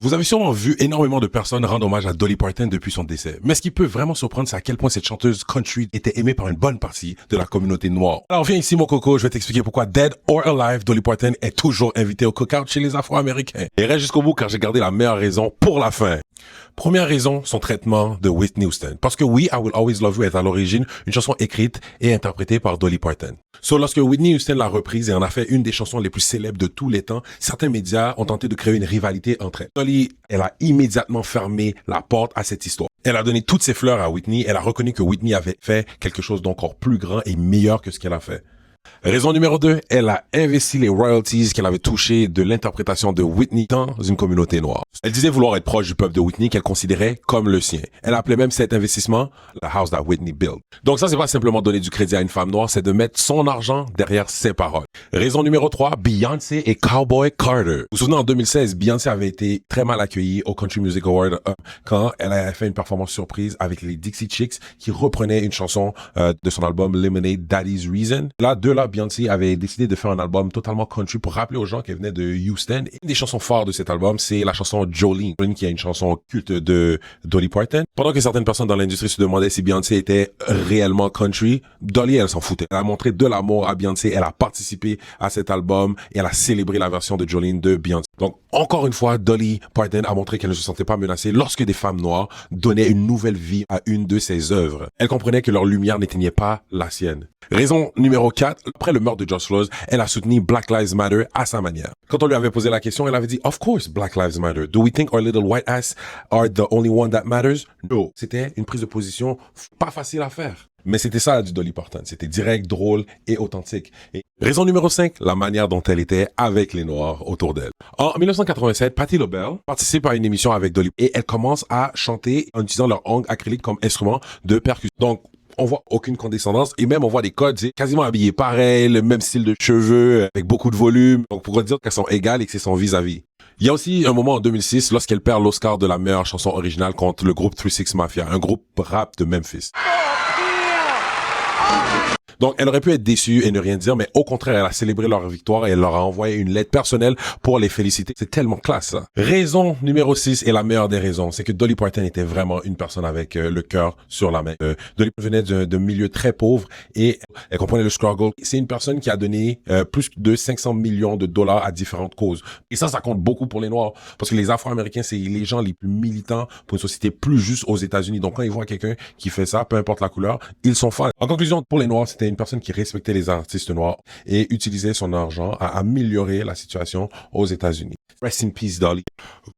Vous avez sûrement vu énormément de personnes rendre hommage à Dolly Parton depuis son décès. Mais ce qui peut vraiment surprendre, c'est à quel point cette chanteuse country était aimée par une bonne partie de la communauté noire. Alors viens ici mon coco, je vais t'expliquer pourquoi Dead or Alive, Dolly Parton est toujours invitée au cookout chez les Afro-Américains. Et reste jusqu'au bout car j'ai gardé la meilleure raison pour la fin. Première raison, son traitement de Whitney Houston. Parce que oui, I Will Always Love You est à l'origine une chanson écrite et interprétée par Dolly Parton. Lorsque Whitney Houston l'a reprise et en a fait une des chansons les plus célèbres de tous les temps, certains médias ont tenté de créer une rivalité entre elles. Dolly, elle a immédiatement fermé la porte à cette histoire. Elle a donné toutes ses fleurs à Whitney. Elle a reconnu que Whitney avait fait quelque chose d'encore plus grand et meilleur que ce qu'elle a fait. Raison numéro 2, elle a investi les royalties qu'elle avait touchées de l'interprétation de Whitney dans une communauté noire. Elle disait vouloir être proche du peuple de Whitney qu'elle considérait comme le sien. Elle appelait même cet investissement « la house that Whitney built ». Donc ça, c'est pas simplement donner du crédit à une femme noire, c'est de mettre son argent derrière ses paroles. Raison numéro 3, Beyoncé et Cowboy Carter. Vous vous souvenez, en 2016, Beyoncé avait été très mal accueillie au Country Music Award quand elle avait fait une performance surprise avec les Dixie Chicks qui reprenaient une chanson de son album Lemonade, Daddy's Reason. Là, Beyoncé avait décidé de faire un album totalement country pour rappeler aux gens qu'elle venait de Houston. Et une des chansons fortes de cet album, c'est la chanson Jolene, qui est une chanson culte de Dolly Parton. Pendant que certaines personnes dans l'industrie se demandaient si Beyoncé était réellement country, Dolly, elle s'en foutait. Elle a montré de l'amour à Beyoncé, elle a participé à cet album et elle a célébré la version de Jolene de Beyoncé. Donc, encore une fois, Dolly Parton a montré qu'elle ne se sentait pas menacée lorsque des femmes noires donnaient une nouvelle vie à une de ses œuvres. Elle comprenait que leur lumière n'éteignait pas la sienne. Raison numéro 4, après le meurtre de George Floyd, elle a soutenu Black Lives Matter à sa manière. Quand on lui avait posé la question, elle avait dit « Of course, Black Lives Matter. Do we think our little white ass are the only one that matters? No. » C'était une prise de position pas facile à faire. Mais c'était ça du Dolly Parton. C'était direct, drôle et authentique. Et raison numéro 5, la manière dont elle était avec les Noirs autour d'elle. En 1987, Patti LaBelle participe à une émission avec Dolly et elle commence à chanter en utilisant leur ongles acryliques comme instrument de percussion. Donc, on voit aucune condescendance et même on voit des codes, c'est quasiment habillés pareil, le même style de cheveux, avec beaucoup de volume. Donc, pour dire qu'elles sont égales et que c'est son vis-à-vis. Il y a aussi un moment en 2006 lorsqu'elle perd l'Oscar de la meilleure chanson originale contre le groupe 3-6 Mafia, un groupe rap de Memphis. Donc, elle aurait pu être déçue et ne rien dire, mais au contraire, elle a célébré leur victoire et elle leur a envoyé une lettre personnelle pour les féliciter. C'est tellement classe, ça. Raison numéro 6 et la meilleure des raisons, c'est que Dolly Parton était vraiment une personne avec le cœur sur la main. Dolly venait d'un milieu très pauvre et elle comprenait le struggle. C'est une personne qui a donné plus de 500 millions de dollars à différentes causes. Et ça compte beaucoup pour les Noirs. Parce que les Afro-Américains, c'est les gens les plus militants pour une société plus juste aux États-Unis. Donc, quand ils voient quelqu'un qui fait ça, peu importe la couleur, ils sont fans. En conclusion, pour les Noirs, c'était une personne qui respectait les artistes noirs et utilisait son argent à améliorer la situation aux États-Unis. Rest in peace, Dolly.